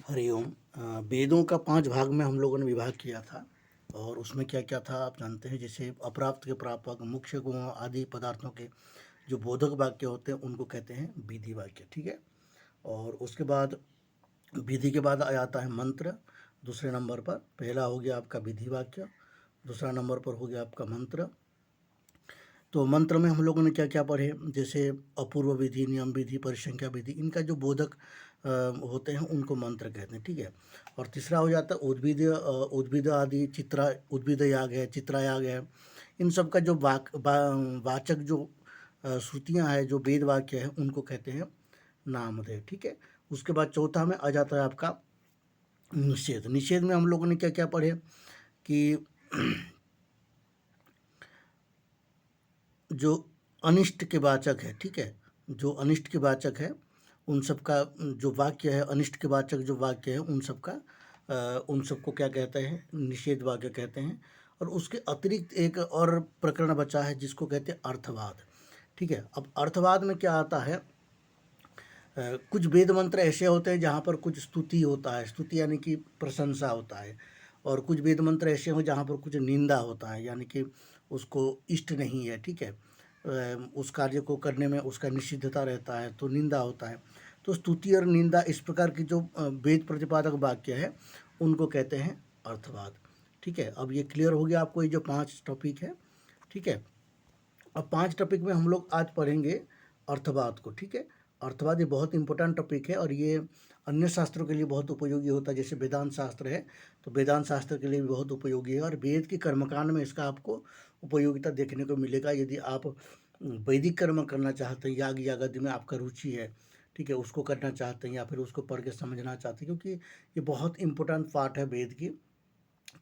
हरिओम। वेदों का 5 भाग में हम लोगों ने विभाग किया था और उसमें क्या-क्या था आप जानते हैं। जैसे अप्राप्त के प्रापक, मुख्य गुण आदि पदार्थों के जो बोधक वाक्य होते हैं उनको कहते हैं विधि वाक्य, ठीक है। और उसके बाद विधि के बाद आ जाता है मंत्र दूसरे नंबर पर। पहला हो गया आपका विधि वाक्य, दूसरा नंबर पर हो गया आपका मंत्र। तो मंत्र में हम लोगों ने क्या क्या पढ़े, जैसे अपूर्व विधि, नियम विधि, परिसंख्या विधि, इनका जो बोधक होते हैं उनको मंत्र कहते हैं, ठीक है। और तीसरा हो जाता है उद्भिद आदि, उद्भिद याग है, चित्रा याग है। इन सब का जो वाचक जो श्रुतियाँ हैं, जो वेद वाक्य है, उनको कहते हैं नामधेय, ठीक है। उसके बाद चौथा में आ जाता है आपका निषेध। निषेध में हम लोगों ने क्या क्या पढ़े कि जो अनिष्ट के वाचक है, ठीक है, जो अनिष्ट के वाचक है उन सब का जो वाक्य है, अनिष्ट के वाचक जो वाक्य है उन सबको क्या कहते हैं, निषेध वाक्य कहते हैं। और उसके अतिरिक्त एक और प्रकरण बचा है जिसको कहते हैं अर्थवाद, ठीक है। अब अर्थवाद में क्या आता है, कुछ वेद मंत्र ऐसे होते हैं जहाँ पर कुछ स्तुति होता है, स्तुति यानी कि प्रशंसा होता है। और कुछ वेद मंत्र ऐसे हो जहाँ पर कुछ निंदा होता है, यानी कि उसको इष्ट नहीं है, ठीक है। उस कार्य को करने में उसका निषिद्धता रहता है, तो निंदा होता है। तो स्तुति और निंदा इस प्रकार की जो वेद प्रतिपादक वाक्य है उनको कहते हैं अर्थवाद, ठीक है। अब ये क्लियर हो गया आपको, ये जो 5 टॉपिक है, ठीक है। अब 5 टॉपिक में हम लोग आज पढ़ेंगे अर्थवाद को, ठीक है। अर्थवाद ये बहुत इंपॉर्टेंट टॉपिक है और ये अन्य शास्त्रों के लिए बहुत उपयोगी होता है। जैसे वेदांत शास्त्र है तो वेदांत शास्त्र के लिए भी बहुत उपयोगी है, और वेद के कर्मकांड में इसका आपको उपयोगिता देखने को मिलेगा। यदि आप वैदिक कर्म करना चाहते हैं, याग यागादि में आपका रुचि है, ठीक है, उसको करना चाहते हैं या फिर उसको पढ़ के समझना चाहते हैं, क्योंकि ये बहुत इंपॉर्टेंट पार्ट है वेद की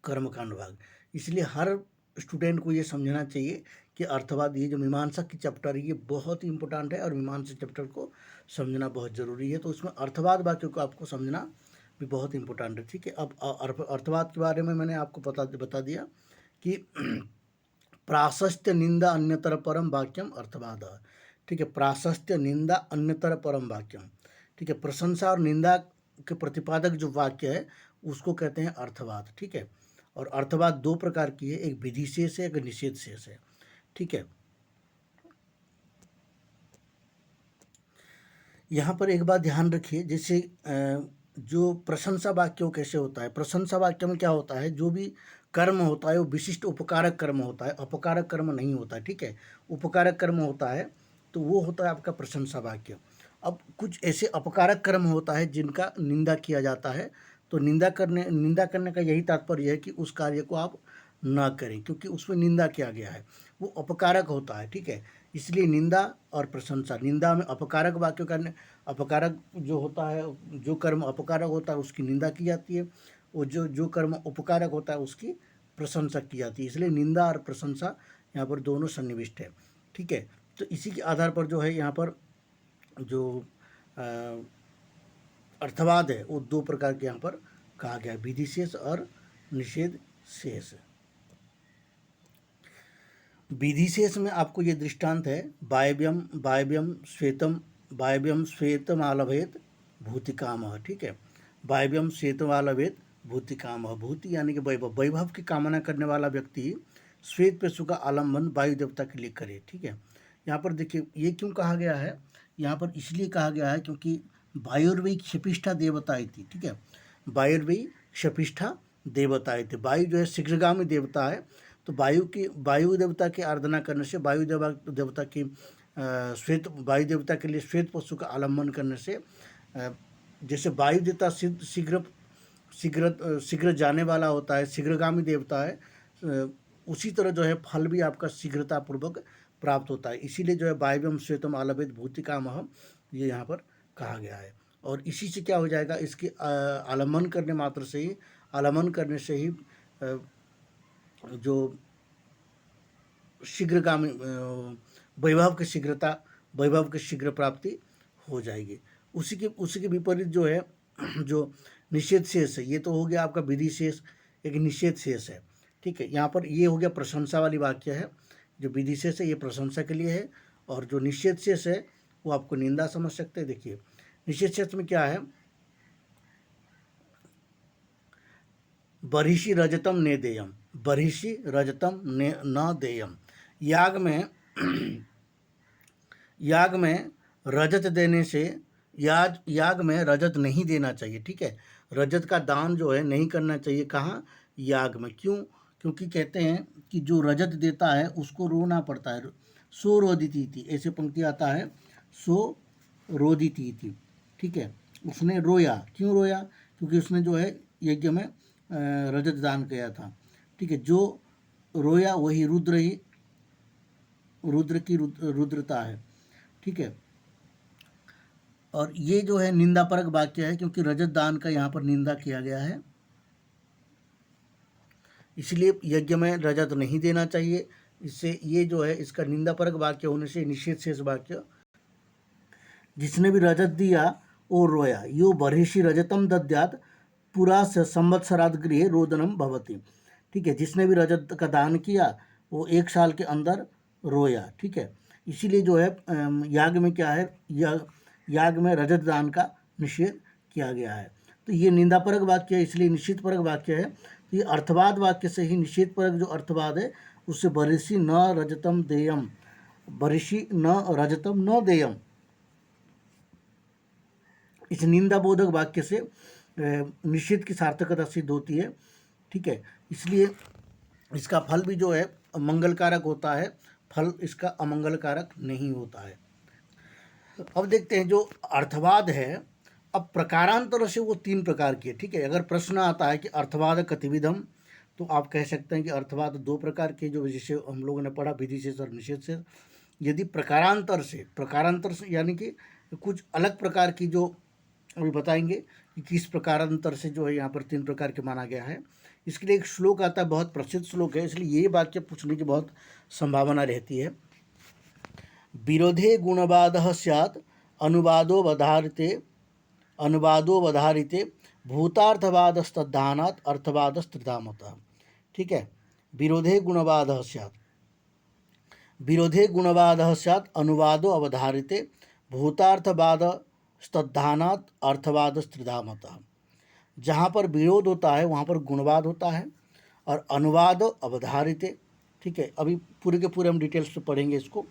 कर्मकांड भाग। इसलिए हर स्टूडेंट को ये समझना चाहिए कि अर्थवाद, ये जो मीमांसा की चैप्टर है, ये बहुत ही इंपॉर्टेंट है और मीमांसा चैप्टर को समझना बहुत ज़रूरी है। तो उसमें अर्थवाद वाक्यों को आपको समझना भी बहुत इंपॉर्टेंट है, ठीक है। अब अर्थवाद के बारे में मैंने आपको बता दिया कि प्राशस्त्य निंदा अन्यतर परम वाक्यम अर्थवाद, ठीक है। प्राशस्त्य निंदा अन्यतर परम वाक्यम, ठीक है। प्रशंसा और निंदा के प्रतिपादक जो वाक्य है उसको कहते हैं अर्थवाद, ठीक है। और अर्थवाद 2 प्रकार की है, एक विधि शेष है, एक निषेध शेष है, ठीक है। यहाँ पर एक बात ध्यान रखिए, जैसे जो प्रशंसा वाक्यों कैसे होता है, प्रशंसा वाक्य में क्या होता है, जो भी कर्म होता है वो विशिष्ट उपकारक कर्म होता है, अपकारक कर्म नहीं होता है, ठीक है। उपकारक कर्म होता है तो वो होता है आपका प्रशंसा वाक्य। अब कुछ ऐसे अपकारक कर्म होता है जिनका निंदा किया जाता है, तो निंदा करने का यही तात्पर्य है कि उस कार्य को आप ना करें, क्योंकि उसमें निंदा किया गया है, वो अपकारक होता है, ठीक है। इसलिए निंदा और प्रशंसा, निंदा में अपकारक वाक्यों का, अपकारक जो होता है, जो कर्म अपकारक होता है उसकी निंदा की जाती है, और जो कर्म उपकारक होता है उसकी प्रशंसा की जाती है। इसलिए निंदा और प्रशंसा यहाँ पर दोनों सन्निविष्ट है, ठीक है। तो इसी के आधार पर जो है यहाँ पर जो अर्थवाद है वो 2 प्रकार के यहाँ पर कहा गया है, विधि शेष और निषेध शेष। विधि शेष में आपको ये दृष्टांत है, वायव्यम श्वेतम आलभेत भूतिकामः, ठीक है। वायव्यम श्वेतम आलभेत भूतिकामः, भूति यानी कि वैभव, वैभव की कामना करने वाला व्यक्ति श्वेत पशु का आलम्बन वायु देवता के लिए करे, ठीक है। यहाँ पर देखिए ये क्यों कहा गया है, यहाँ पर इसलिए कहा गया है क्योंकि वायुर्वै क्षपिष्ठा देवता थी, ठीक है। वायुर्वै क्षपिष्ठा देवता थी, वायु जो है शीघ्रगामी देवता है। तो वायु देवता की आराधना करने से, देवता की श्वेत, वायु देवता के लिए श्वेत पशु का आलम्बन करने से, जैसे वायु देवता शीघ्र शीघ्र शीघ्र जाने वाला होता है, शीघ्रगामी देवता है, उसी तरह जो है फल भी आपका शीघ्रतापूर्वक प्राप्त होता है। इसीलिए जो है वायव्यम श्वेतम आलभेत भूतिकामहम ये यहाँ पर कहा गया है। और इसी से क्या हो जाएगा, इसके आलम्बन करने मात्र से ही, आलम्बन करने से ही जो शीघ्रगामी वैभव की शीघ्र प्राप्ति हो जाएगी। उसी के विपरीत जो है जो निषेध शेष है, ये तो हो गया आपका विधि शेष, एक निषेध शेष है, ठीक है। यहाँ पर ये हो गया प्रशंसा वाली वाक्य है, जो विधि शेष है ये प्रशंसा के लिए है, और जो निषेध शेष है वो आपको निंदा समझ सकते हैं। देखिए निषेध शेष में क्या है, बर्हिषि रजतम ने देयम, बर्हिषि रजतम ने न देयम। याग में याग में रजत देने से याग में रजत नहीं देना चाहिए, ठीक है। रजत का दान जो है नहीं करना चाहिए, कहाँ? याग में। क्यों? क्योंकि कहते हैं कि जो रजत देता है उसको रोना पड़ता है। सो रोदिती थी, ऐसे पंक्ति आता है, सो रोदिती थी, ठीक है। उसने रोया, क्यों रोया? क्योंकि उसने जो है यज्ञ में रजत दान किया था, ठीक है। जो रोया वही रुद्र की रुद्रता है, ठीक है। और ये जो है निंदापरक वाक्य है, क्योंकि रजत दान का यहाँ पर निंदा किया गया है, इसलिए यज्ञ में रजत नहीं देना चाहिए। इससे ये जो है इसका निंदापरक वाक्य होने से निषेध शेष वाक्य, जिसने भी रजत दिया वो रोया। यो बर्हिषि रजतम दद्यात् पुरा संवत्सराद गृहे रोदनम भवति, ठीक है। जिसने भी रजत का दान किया वो 1 साल के अंदर रोया, ठीक है। इसीलिए जो है याग में क्या है, याग में रजत दान का निषेध किया गया है। तो ये निंदापरक वाक्य है, इसलिए निषेधपरक वाक्य है। तो ये अर्थवाद वाक्य से ही निषेधपरक जो अर्थवाद है उससे बर्हिषि न रजतम देयम, बर्हिषि न रजतम न देयम, इस निंदाबोधक वाक्य से निषेध की सार्थकता सिद्ध होती है, ठीक है। इसलिए इसका फल भी जो है मंगलकारक होता है, फल इसका अमंगलकारक नहीं होता है। अब देखते हैं जो अर्थवाद है, अब प्रकारांतर से वो 3 प्रकार की है, ठीक है। अगर प्रश्न आता है कि अर्थवाद कतिविधम, तो आप कह सकते हैं कि अर्थवाद 2 प्रकार के, जो जिसे हम लोगों ने पढ़ा, विधि शेष और निषेध शेष। यदि प्रकारांतर से यानी कि कुछ अलग प्रकार की, जो अभी बताएंगे कि किस प्रकारांतर से जो है यहाँ पर 3 प्रकार के माना गया है। इसके लिए एक श्लोक आता है, बहुत प्रसिद्ध श्लोक है, इसलिए ये वाक्य पूछने की बहुत संभावना रहती है। विरोधे गुणवादः स्यात् अनुवादोवधारिते भूतार्थवादस्तद्धानात् अर्थवादस्त्रिधामतः, ठीक है। विरोधे गुणवादः स्यात् अनुवादो अवधारिते भूतार्थवादस्तद्धानात् अर्थवादस्त्रिधामतः। जहाँ पर विरोध होता है वहाँ पर गुणवाद होता है, और अनुवाद अवधारिते, ठीक है। अभी पूरे के पूरे हम डिटेल्स में पढ़ेंगे इसको।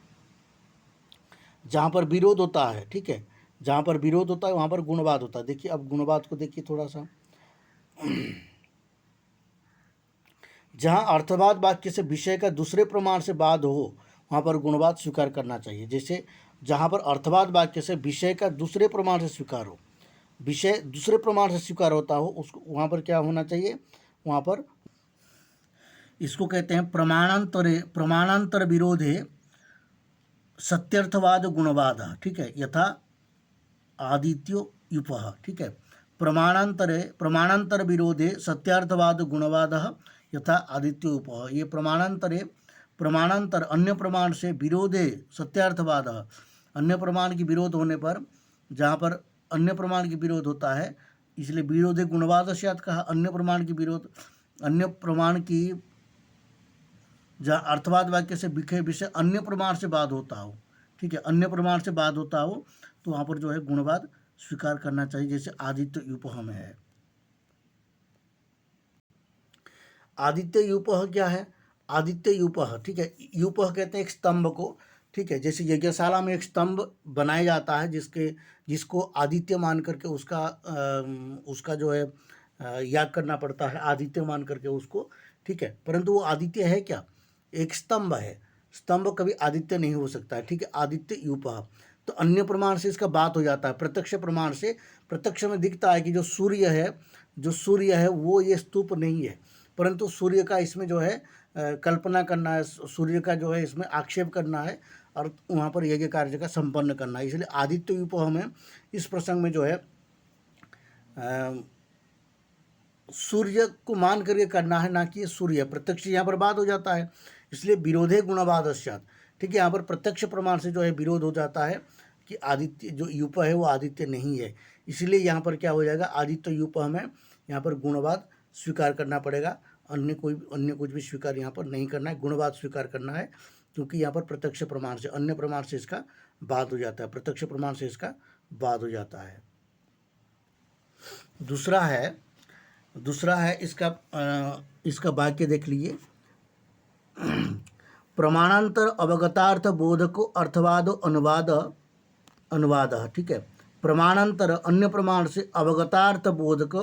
जहाँ पर विरोध होता है, ठीक है, जहाँ पर विरोध होता है वहाँ पर गुणवाद होता है। देखिए अब गुणवाद को देखिए थोड़ा सा। जहाँ अर्थवाद वाक्य से विषय का दूसरे प्रमाण से बाध हो वहाँ पर गुणवाद स्वीकार करना चाहिए। जैसे जहाँ पर अर्थवाद वाक्य से विषय का दूसरे प्रमाण से स्वीकार हो, विषय दूसरे प्रमाण से स्वीकार होता हो, उसको वहाँ पर क्या होना चाहिए, वहाँ पर इसको कहते हैं प्रमाणांतर विरोधे सत्यर्थवाद गुणवाद, ठीक है। यथा आदित्यो युपः, ठीक है। प्रमाणांतर विरोधे सत्यार्थवाद गुणवाद यथा आदित्यो युपः। ये प्रमाणांतर अन्य प्रमाण से विरोधे सत्यार्थवाद, अन्य प्रमाण की विरोध होने पर, जहाँ पर अन्य प्रमाण की विरोध होता है, इसलिए विरोधे गुणवाद स्यात् कहा। अन्य प्रमाण की विरोध, अन्य प्रमाण की, जहाँ अर्थवाद वाक्य से विषय अन्य प्रमाण से बाध होता हो, ठीक है, अन्य प्रमाण से बाध होता हो, तो वहाँ पर जो है गुणवाद स्वीकार करना चाहिए, जैसे आदित्य यूपः में है। आदित्य यूपः क्या है? आदित्य यूपः, ठीक है। यूपः कहते हैं एक स्तंभ को, ठीक है। जैसे यज्ञशाला में एक स्तंभ बनाया जाता है जिसको आदित्य मान करके उसका जो है याग करना पड़ता है, आदित्य मान करके उसको, ठीक है। परंतु वो आदित्य है क्या? एक स्तंभ है, स्तंभ कभी आदित्य नहीं हो सकता है, ठीक है। आदित्य यूपः, तो अन्य प्रमाण से इसका बात हो जाता है। प्रत्यक्ष प्रमाण से, प्रत्यक्ष में दिखता है कि जो सूर्य है वो ये स्तूप नहीं है, परंतु सूर्य का इसमें जो है कल्पना करना है, सूर्य का जो है इसमें आक्षेप करना है, और वहाँ पर यज्ञ कार्य का संपन्न करना है। इसलिए आदित्य यूपः में इस प्रसंग में जो है सूर्य को मान करके करना है, ना कि सूर्य। प्रत्यक्ष यहाँ पर बात हो जाता है, इसलिए विरोधे गुणवाद स्यात्, ठीक है। यहाँ पर प्रत्यक्ष प्रमाण से जो है विरोध हो जाता है कि आदित्य जो यूपः है वो आदित्य नहीं है, इसलिए यहाँ पर क्या हो जाएगा, आदित्य यूपः में यहाँ पर गुणवाद स्वीकार करना पड़ेगा। अन्य कुछ भी स्वीकार यहाँ पर नहीं करना है, गुणवाद स्वीकार करना है, क्योंकि यहाँ पर प्रत्यक्ष प्रमाण से, अन्य प्रमाण से इसका बात हो जाता है, प्रत्यक्ष प्रमाण से इसका बात हो जाता है। दूसरा है दूसरा है इसका वाक्य देख लीजिए। प्रमाणांतर अवगतार्थ बोधको अर्थवाद अनुवाद अनुवाद, ठीक है। प्रमाणांतर अन्य प्रमाण से अवगतार्थ बोधक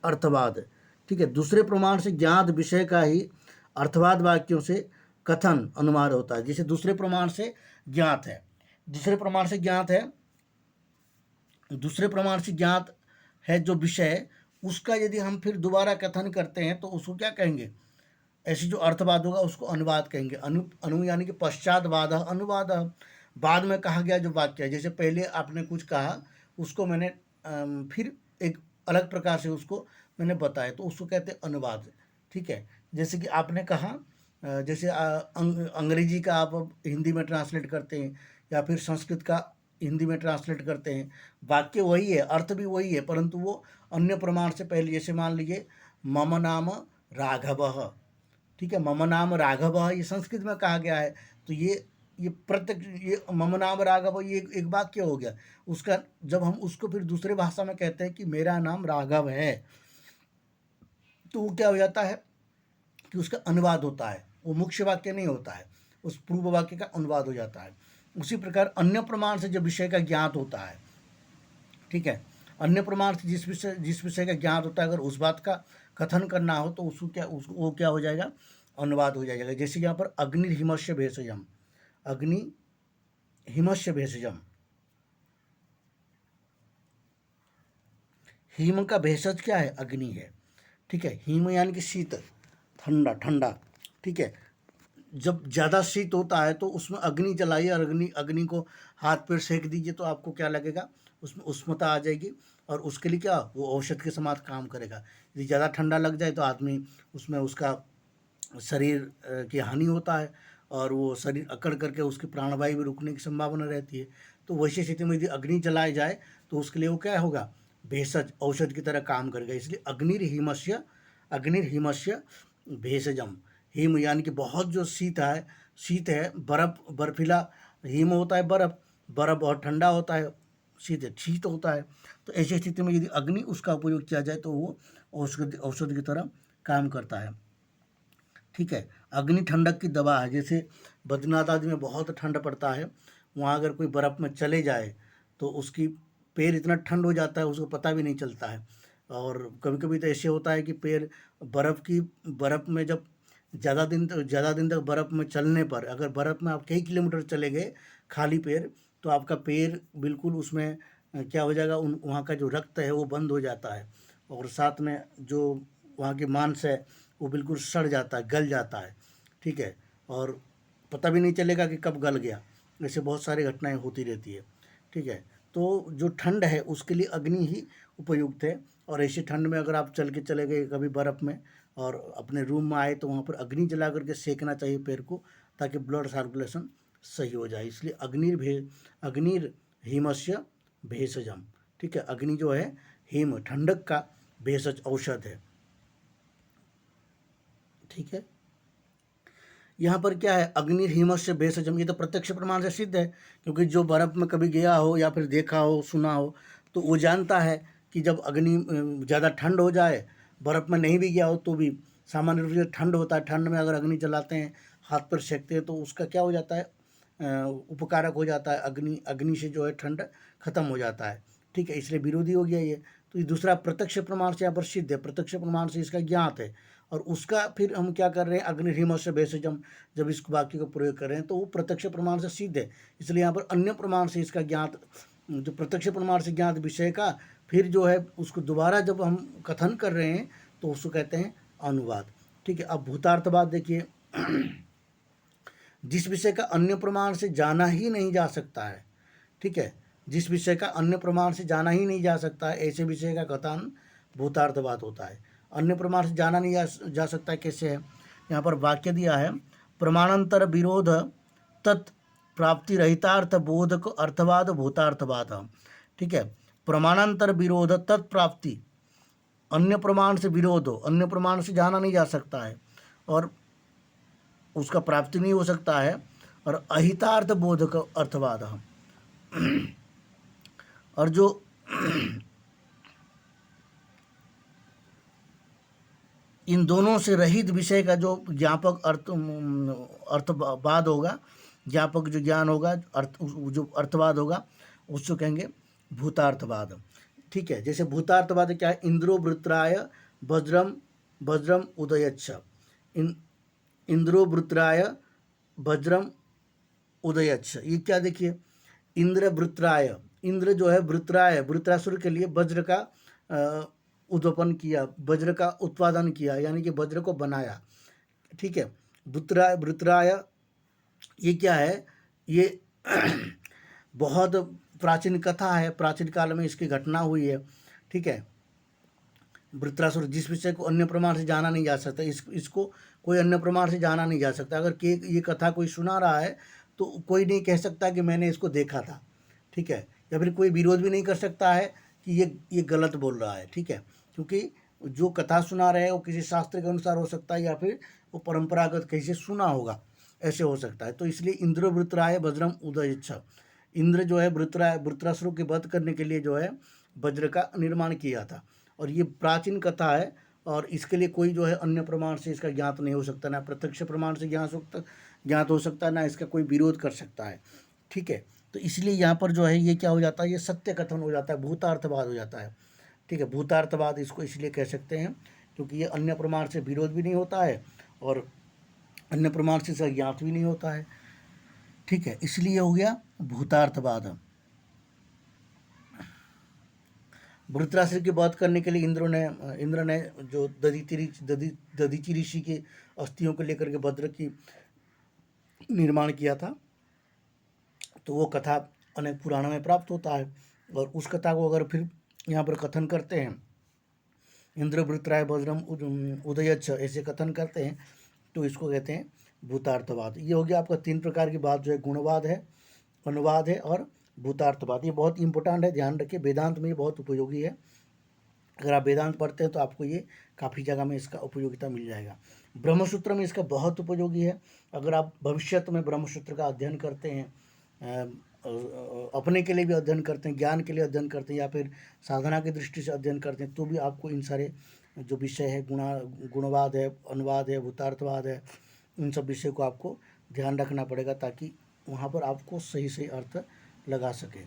अर्थवाद, ठीक है। दूसरे प्रमाण से ज्ञात विषय का ही अर्थवाद वाक्यों से कथन अनुवाद होता है। जैसे दूसरे प्रमाण से ज्ञात है, दूसरे प्रमाण से ज्ञात है, दूसरे प्रमाण से ज्ञात है जो विषय, उसका यदि हम फिर दोबारा कथन करते हैं तो उसको क्या कहेंगे? ऐसी जो अर्थवाद होगा उसको अनुवाद कहेंगे। अनु यानी कि पश्चातवाद अनुवाद, बाद में कहा गया जो वाक्य है। जैसे पहले आपने कुछ कहा, उसको मैंने फिर एक अलग प्रकार से उसको मैंने बताया, तो उसको कहते हैं अनुवाद, ठीक है। जैसे कि आपने कहा, जैसे अंग्रेजी का आप हिंदी में ट्रांसलेट करते हैं या फिर संस्कृत का हिंदी में ट्रांसलेट करते हैं, वाक्य वही है, अर्थ भी वही है, परंतु वो अन्य प्रमाण से पहले, जैसे मान लीजिए मम नाम राघवः, ठीक है। मम नाम राघव ये संस्कृत में कहा गया है, तो ये प्रत्यक्ष, ये मम नाम राघव ये एक वाक्य हो गया। उसका जब हम उसको फिर दूसरे भाषा में कहते हैं कि मेरा नाम राघव है, तो वो क्या हो जाता है कि उसका अनुवाद होता है, वो मुख्य वाक्य नहीं होता है, उस पूर्व वाक्य का अनुवाद हो जाता है। उसी प्रकार अन्य प्रमाण से जब विषय का ज्ञात होता है, ठीक है, अन्य प्रमाण से जिस विषय का ज्ञात होता है, अगर उस बात का कथन करना हो तो वो क्या हो जाएगा? अनुवाद हो जाएगा। जैसे यहाँ पर अग्निर्हिमस्य भेषजम, अग्नि हिमस्य भेषजम, हिम का भेषज क्या है? अग्नि है, ठीक है। हिम यानी कि शीत, ठंडा ठंडा, ठीक है। जब ज़्यादा शीत होता है तो उसमें अग्नि जलाइए और अग्नि को हाथ पैर सेक दीजिए, तो आपको क्या लगेगा? उसमें उष्णता आ जाएगी, और उसके लिए क्या, वो औषध के समान काम करेगा। यदि ज़्यादा ठंडा लग जाए तो आदमी उसमें उसका शरीर की हानि होता है, और वो शरीर अकड़ करके उसकी प्राणवायु भी रुकने की संभावना रहती है। तो वैसी स्थिति में यदि अग्नि जलाए जाए तो उसके लिए वो क्या होगा? भेषज, औषध की तरह काम करेगा। इसलिए अग्निर्हिमस्य भेषजम, हिम यानी कि बहुत जो शीत है, बर्फ, बर्फीला हिम होता है, बर्फ बहुत ठंडा होता है, शीत होता है। तो ऐसी स्थिति में यदि अग्नि उसका उपयोग किया जाए तो वो औषध की तरह काम करता है, ठीक है। अग्नि ठंडक की दवा है। जैसे बद्रीनाथ आदि में बहुत ठंड पड़ता है, वहाँ अगर कोई बर्फ़ में चले जाए तो उसकी पैर इतना ठंड हो जाता है उसको पता भी नहीं चलता है। और कभी कभी तो ऐसे होता है कि पैर बर्फ़ में जब ज़्यादा दिन तक बर्फ़ में चलने पर, अगर बर्फ़ में आप कई किलोमीटर चले गए खाली पैर, तो आपका पैर बिल्कुल उसमें क्या हो जाएगा, वहाँ का जो रक्त है वो बंद हो जाता है, और साथ में जो वहाँ की मांस है वो बिल्कुल सड़ जाता है, गल जाता है, ठीक है। और पता भी नहीं चलेगा कि कब गल गया। ऐसे बहुत सारी घटनाएं होती रहती है, ठीक है। तो जो ठंड है उसके लिए अग्नि ही उपयुक्त है। और ऐसी ठंड में अगर आप चल के चले गए कभी बर्फ़ में और अपने रूम में आए, तो वहाँ पर अग्नि जला करके सेकना चाहिए पैर को, ताकि ब्लड सर्कुलेशन सही हो जाए। इसलिए अग्निर हिमस्य भेषजम, ठीक है। अग्नि जो है हिम, ठंडक का भेषज, औषध है, ठीक है। यहाँ पर क्या है? अग्निर्हिमस्य भेषजम, ये तो प्रत्यक्ष प्रमाण से सिद्ध है, क्योंकि जो बर्फ़ में कभी गया हो या फिर देखा हो, सुना हो, तो वो जानता है कि जब ज़्यादा ठंड हो जाए, बर्फ़ में नहीं भी गया हो तो भी सामान्य रूप से ठंड होता है, ठंड में अगर अग्नि जलाते हैं, हाथ पर सेकते हैं, तो उसका क्या हो जाता है? उपकारक हो जाता है। अग्नि से जो है ठंड खत्म हो जाता है, ठीक है। इसलिए विरोधी हो गया ये। तो ये दूसरा प्रत्यक्ष प्रमाण से यहाँ पर सिद्ध है, प्रत्यक्ष प्रमाण से इसका ज्ञात है। और उसका फिर हम क्या कर रहे हैं? अग्निहिमस्य भेषजम, जब इस वाक्य को प्रयोग कर रहे हैं तो वो प्रत्यक्ष प्रमाण से सिद्ध है। इसलिए यहाँ पर अन्य प्रमाण से इसका ज्ञात, जो प्रत्यक्ष प्रमाण से ज्ञात विषय का फिर जो है उसको दोबारा जब हम कथन कर रहे हैं तो उसको कहते हैं अनुवाद, ठीक है। अब भूतार्थवाद देखिए। जिस विषय का अन्य प्रमाण से जाना ही नहीं जा सकता है, ठीक है, जिस विषय का अन्य प्रमाण से जाना ही नहीं जा सकता है, ऐसे विषय का कथन भूतार्थवाद होता है। अन्य प्रमाण से जाना नहीं जा सकता है, कैसे है? यहाँ पर वाक्य दिया है, प्रमाणांतर विरोध तत् प्राप्ति रहितार्थ बोधक अर्थवाद भूतार्थवाद, ठीक है। प्रमाणांतर विरोध तत्प्राप्ति, अन्य प्रमाण से विरोध हो, अन्य प्रमाण से जाना नहीं जा सकता है और उसका प्राप्ति नहीं हो सकता है, और अहितार्थ बोधक अर्थवाद, और जो इन दोनों से रहित विषय का जो ज्ञापक अर्थवाद होगा, ज्ञापक जो ज्ञान होगा, जो अर्थवाद होगा, उसको कहेंगे भूतार्थवाद। ठीक है, जैसे भूतार्थवाद क्या है? इंद्रो वृत्राय वज्रम वज्रम उदयच्छ। इंद्रो वृत्राय वज्रम उदयच्छ, ये क्या? देखिए, इंद्र वृत्राय, इंद्र जो है वृत्राय, वृत्रासुर के लिए वज्र का उद्वपन किया, वज्र का उत्पादन किया, यानी कि वज्र को बनाया। ठीक है, वृत्राय ये क्या है? ये बहुत प्राचीन कथा है, प्राचीन काल में इसकी घटना हुई है। ठीक है, वृत्रासुर, जिस विषय को अन्य प्रमाण से जाना नहीं जा सकता, इसको कोई अन्य प्रमाण से जाना नहीं जा सकता। अगर ये कथा कोई सुना रहा है तो कोई नहीं कह सकता कि मैंने इसको देखा था। ठीक है, या फिर कोई विरोध भी नहीं कर सकता है कि ये गलत बोल रहा है। ठीक है, क्योंकि जो कथा सुना रहे हैं वो किसी शास्त्र के अनुसार हो सकता है, या फिर वो परंपरागत कहीं से सुना होगा, ऐसे हो सकता है। तो इसलिए इंद्र वृत्राय वज्रम उदयच्छ, इंद्र जो है वृत्रासुर के वध करने के लिए जो है वज्र का निर्माण किया था। और ये प्राचीन कथा है, और इसके लिए कोई जो है अन्य प्रमाण से इसका ज्ञात नहीं हो सकता, ना प्रत्यक्ष प्रमाण से ज्ञात हो सकता है, ना इसका कोई विरोध कर सकता है। ठीक है, तो इसलिए यहाँ पर जो है ये क्या हो जाता है? ये सत्य कथन हो जाता है, भूतार्थवाद हो जाता है। ठीक है, भूतार्थवाद इसको इसलिए कह सकते हैं क्योंकि ये अन्य प्रमाण से विरोध भी नहीं होता है, और अन्य प्रमाण से इसका ज्ञात भी नहीं होता है। ठीक है, इसलिए हो गया भूतार्थवाद। वृत्रासुर की बात करने के लिए इंद्र ने जो दधीचि ऋषि की अस्थियों को लेकर के वज्र की निर्माण किया था, तो वो कथा अनेक पुराणों में प्राप्त होता है। और उस कथा को अगर फिर यहाँ पर कथन करते हैं, इंद्र वृत्राय वज्रम उदयच्छ, ऐसे कथन करते हैं, तो इसको कहते हैं भूतार्थवाद। ये हो गया आपका 3 प्रकार की बात, जो है गुणवाद है, अनुवाद है और भूतार्थवाद। ये बहुत इंपॉर्टेंट है, ध्यान रखिए, वेदांत में ये बहुत उपयोगी है। अगर आप वेदांत पढ़ते हैं तो आपको ये काफ़ी जगह में इसका उपयोगिता मिल जाएगा। ब्रह्मसूत्र में इसका बहुत उपयोगी है। अगर आप भविष्य में ब्रह्मसूत्र का अध्ययन करते हैं, अपने के लिए भी अध्ययन करते हैं, ज्ञान के लिए अध्ययन करते हैं, या फिर साधना की दृष्टि से अध्ययन करते हैं, तो भी आपको इन सारे जो विषय है, गुणवाद है, अनुवाद है, भूतार्थवाद है, इन सब विषय को आपको ध्यान रखना पड़ेगा, ताकि वहाँ पर आपको सही सही अर्थ लगा सके।